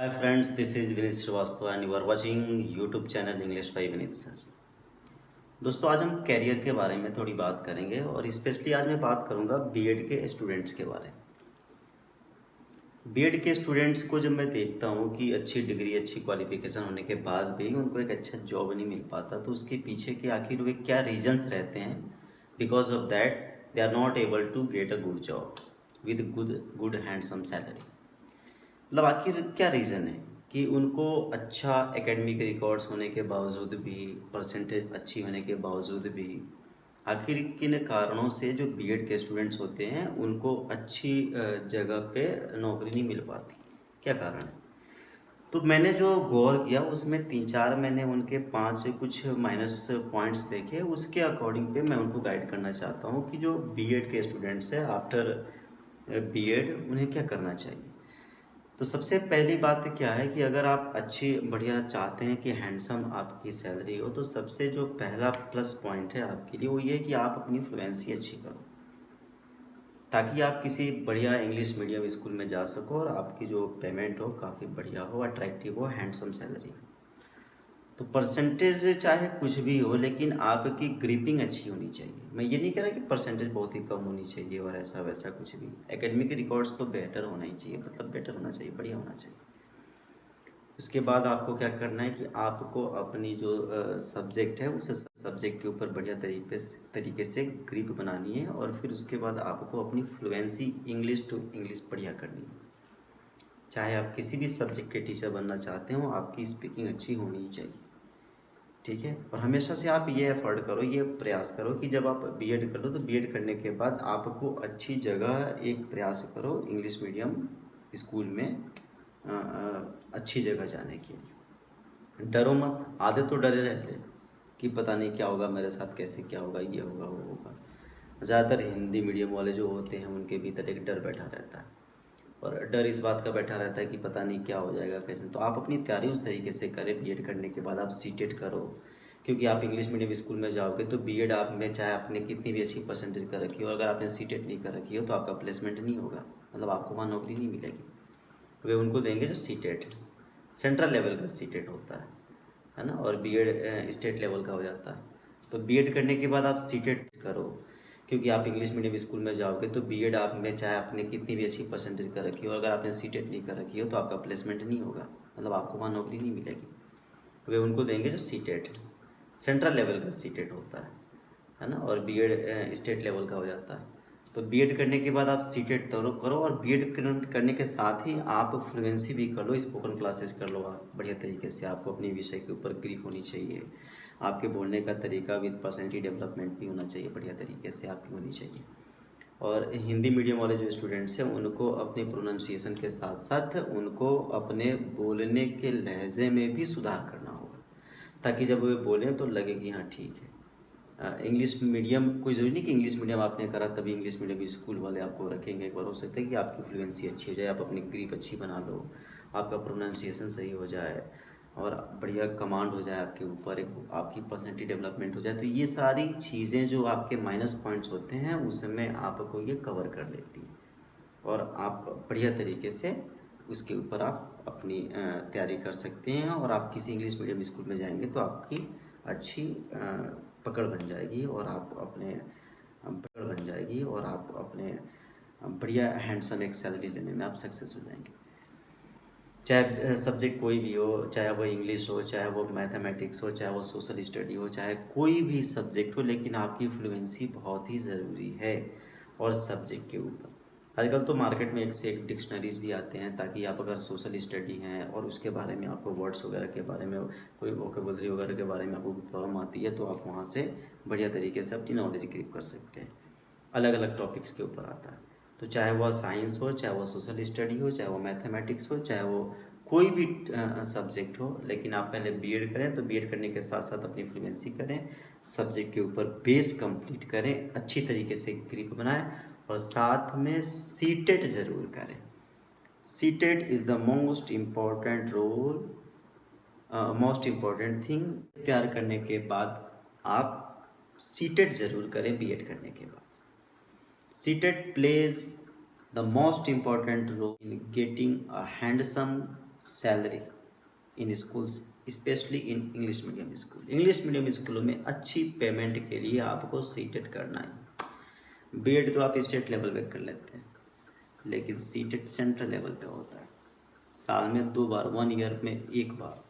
Hi friends, this is Vinit Srivastava and you are watching YouTube channel English by Vinit sir। दोस्तों आज हम career के बारे में थोड़ी बात करेंगे और स्पेशली आज मैं बात करूंगा बीएड के स्टूडेंट्स के बारे में। बीएड के स्टूडेंट्स को जब मैं देखता हूं कि अच्छी डिग्री अच्छी क्वालिफिकेशन होने के बाद भी उनको एक अच्छा जॉब नहीं मिल पाता, तो उसके पीछे के आखिर वे क्या रीजंस रहते हैं। Because of that they are not able to get a good job with good handsome salary. मतलब आखिर क्या रीज़न है कि उनको अच्छा एकेडमिक रिकॉर्ड्स होने के बावजूद भी, परसेंटेज अच्छी होने के बावजूद भी, आखिर किन कारणों से जो बीएड के स्टूडेंट्स होते हैं उनको अच्छी जगह पे नौकरी नहीं मिल पाती, क्या कारण है। तो मैंने जो गौर किया उसमें 3-4 मैंने उनके 5 कुछ माइनस पॉइंट्स देखे, उसके अकॉर्डिंग पे मैं उनको गाइड करना चाहता हूँ कि जो बीएड के स्टूडेंट्स हैं आफ्टर बीएड उन्हें क्या करना चाहिए। तो सबसे पहली बात क्या है कि अगर आप अच्छी बढ़िया चाहते हैं कि हैंडसम आपकी सैलरी हो, तो सबसे जो पहला प्लस पॉइंट है आपके लिए वो ये है कि आप अपनी फ्लुएंसी अच्छी करो, ताकि आप किसी बढ़िया इंग्लिश मीडियम स्कूल में जा सको और आपकी जो पेमेंट हो काफ़ी बढ़िया हो, अट्रैक्टिव हो, हैंडसम सैलरी हो। तो परसेंटेज चाहे कुछ भी हो, लेकिन आपकी ग्रिपिंग अच्छी होनी चाहिए। मैं ये नहीं कह रहा कि परसेंटेज बहुत ही कम होनी चाहिए और ऐसा वैसा कुछ भी। एकेडमिक रिकॉर्ड्स तो बेटर होना ही चाहिए, मतलब बेटर होना चाहिए, बढ़िया होना चाहिए। उसके बाद आपको क्या करना है कि आपको अपनी जो सब्जेक्ट है उस सब्जेक्ट के ऊपर बढ़िया तरीके से ग्रिप बनानी है, और फिर उसके बाद आपको अपनी फ्लुएंसी इंग्लिश टू इंग्लिश बढ़िया करनी है। चाहे आप किसी भी सब्जेक्ट के टीचर बनना चाहते हो, आपकी स्पीकिंग अच्छी होनी ही चाहिए, ठीक है। और हमेशा से आप ये एफर्ट करो, ये प्रयास करो कि जब आप बीएड करो तो बीएड करने के बाद आपको अच्छी जगह एक प्रयास करो इंग्लिश मीडियम स्कूल में अच्छी जगह जाने के लिए। डरो मत, आधे तो डरे रहते हैं कि पता नहीं क्या होगा मेरे साथ, कैसे क्या होगा, ये होगा वो होगा। ज़्यादातर हिंदी मीडियम वाले जो होते हैं उनके भीतर एक डर बैठा रहता है, और डर इस बात का बैठा रहता है कि पता नहीं क्या हो जाएगा कैसे। तो आप अपनी तैयारी उस तरीके से करें, बीएड करने के बाद आप सीटेट करो, क्योंकि आप इंग्लिश मीडियम स्कूल में जाओगे तो बीएड आप में चाहे आपने कितनी भी अच्छी परसेंटेज कर रखी हो, अगर आपने सीटेट नहीं कर रखी हो तो आपका प्लेसमेंट नहीं होगा, मतलब आपको वहाँ नौकरी नहीं मिलेगी। वे उनको देंगे जो सीटेट सेंट्रल लेवल का सीटेट होता है ना, और बीएड स्टेट लेवल का हो जाता है। तो बीएड करने के बाद आप सीटेट करो, क्योंकि आप इंग्लिश मीडियम स्कूल में जाओगे तो बीएड आप में चाहे आपने कितनी भी अच्छी परसेंटेज कर रखी हो, अगर आपने सीटेट नहीं कर रखी हो तो आपका प्लेसमेंट नहीं होगा, मतलब आपको वहाँ नौकरी नहीं मिलेगी। वे उनको देंगे जो सीटेट सेंट्रल लेवल का सीटेट होता है ना, और बीएड स्टेट लेवल का हो जाता है। तो बीएड करने के बाद आप सीटेट करो, और बीएड करने के साथ ही आप फ्लुएंसी भी कर लो, स्पोकन क्लासेस कर लो आप बढ़िया तरीके से। आपको अपने विषय के ऊपर ग्रिप होनी चाहिए, आपके बोलने का तरीका विद पर्सनैलिटी डेवलपमेंट भी होना चाहिए, बढ़िया तरीके से आपकी होनी चाहिए। और हिंदी मीडियम वाले जो स्टूडेंट्स हैं उनको अपने प्रोनाउंसिएशन के साथ साथ उनको अपने बोलने के लहजे में भी सुधार करना होगा, ताकि जब वे बोलें तो लगे कि हाँ ठीक है। इंग्लिश मीडियम कोई ज़रूरी नहीं कि इंग्लिश मीडियम आपने करा तभी इंग्लिश मीडियम स्कूल वाले आपको रखेंगे। एक बार हो सकता है कि आपकी फ्लुएंसी अच्छी हो जाए, आप अपनी ग्रिप अच्छी बना लो, आपका प्रोनाउंसिएशन सही हो जाए और बढ़िया कमांड हो जाए आपके ऊपर, एक आपकी पर्सनैलिटी डेवलपमेंट हो जाए, तो ये सारी चीज़ें जो आपके माइनस पॉइंट्स होते हैं उसमें आपको ये कवर कर लेती हैं, और आप बढ़िया तरीके से उसके ऊपर आप अपनी तैयारी कर सकते हैं, और आप किसी इंग्लिश मीडियम स्कूल में जाएंगे तो आपकी अच्छी पकड़ बन जाएगी, और आप अपने बढ़िया हैंडसम एक सैलरी लेने में आप सक्सेस हो जाएंगे। चाहे सब्जेक्ट कोई भी हो, चाहे वो इंग्लिश हो, चाहे वो मैथमेटिक्स हो, चाहे वो सोशल स्टडी हो, चाहे कोई भी सब्जेक्ट हो, लेकिन आपकी फ्लुएंसी बहुत ही ज़रूरी है। और सब्जेक्ट के ऊपर आजकल तो मार्केट में एक से एक डिक्शनरीज भी आते हैं, ताकि आप अगर सोशल स्टडी हैं और उसके बारे में आपको वर्ड्स वगैरह के बारे में, कोई वोकेबलरी वगैरह के बारे में आपको प्रॉब्लम आती है, तो आप वहाँ से बढ़िया तरीके से अपनी नॉलेज ग्रिप कर सकते हैं। अलग अलग टॉपिक्स के ऊपर आता है, तो चाहे वह साइंस हो, चाहे वो सोशल स्टडी हो, चाहे वो मैथमेटिक्स हो, चाहे वो कोई भी सब्जेक्ट हो, लेकिन आप पहले बीएड करें। तो बीएड करने के साथ साथ अपनी फ्लुएंसी करें, सब्जेक्ट के ऊपर बेस कंप्लीट करें, अच्छी तरीके से ग्रिप बनाएं, और साथ में सीटेट ज़रूर करें। CTET is the most important role, most important thing. तैयार करने के बाद आप सीटेट ज़रूर करें बीएड करने के बाद। CTET plays the most important role in getting a handsome salary in schools, specially in English medium school. English medium स्कूलों में अच्छी पेमेंट के लिए आपको सीटेट करना है। बीएड तो आप स्टेट लेवल पे कर लेते हैं, लेकिन सीटेट सेंट्रल लेवल पे होता है। साल में 2 बार, 1 ईयर में 1 बार,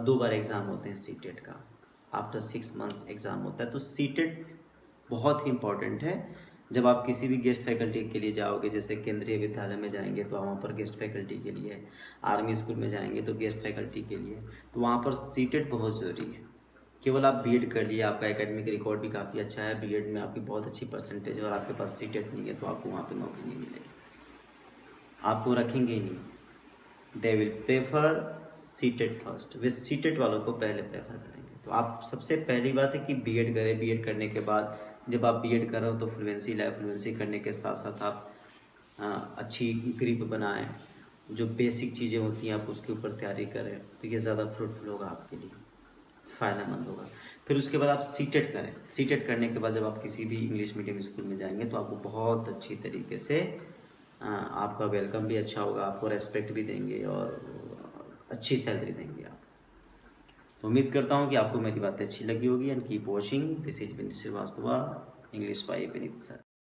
2 बार एग्ज़ाम होते हैं सीटेट का। आफ्टर 6 मंथ्स एग्ज़ाम होता है। तो सीटेट बहुत ही इम्पॉर्टेंट है। जब आप किसी भी गेस्ट फैकल्टी के लिए जाओगे, जैसे केंद्रीय विद्यालय में जाएंगे तो वहाँ पर गेस्ट फैकल्टी के लिए, आर्मी स्कूल में जाएंगे तो गेस्ट फैकल्टी के लिए, तो वहाँ पर सीटेट बहुत ज़रूरी है। केवल आप बीएड कर लिए, आपका एकेडमिक रिकॉर्ड भी काफ़ी अच्छा है, बीएड में आपकी बहुत अच्छी परसेंटेज है और आपके पास सीटेट नहीं है, तो आपको वहाँ पर नौकरी नहीं मिलेगी, आपको रखेंगे ही नहीं। They will prefer CTET first, way CTET वालों को पहले प्रेफर करेंगे। तो आप सबसे पहली बात है कि बीएड करें। बीएड करने के बाद जब आप बीएड कर रहे हो तो फ्लुएंसी लाए, फ्लुएंसी करने के साथ साथ आप अच्छी ग्रिप बनाएं, जो बेसिक चीज़ें होती हैं आप उसके ऊपर तैयारी करें, तो ये ज़्यादा फ्रूटफुल होगा आपके लिए, फ़ायदेमंद होगा। फिर उसके बाद आप सीटेट करें। सीटेट करने के बाद जब आप किसी भी इंग्लिश मीडियम स्कूल में जाएंगे तो आपको बहुत अच्छी तरीके से आपका वेलकम भी अच्छा होगा, आपको रेस्पेक्ट भी देंगे और अच्छी सैलरी देंगे आप। तो उम्मीद करता हूँ कि आपको मेरी बातें अच्छी लगी होगी। And keep watching, this is Vineet Srivastava, English by Vineet sir.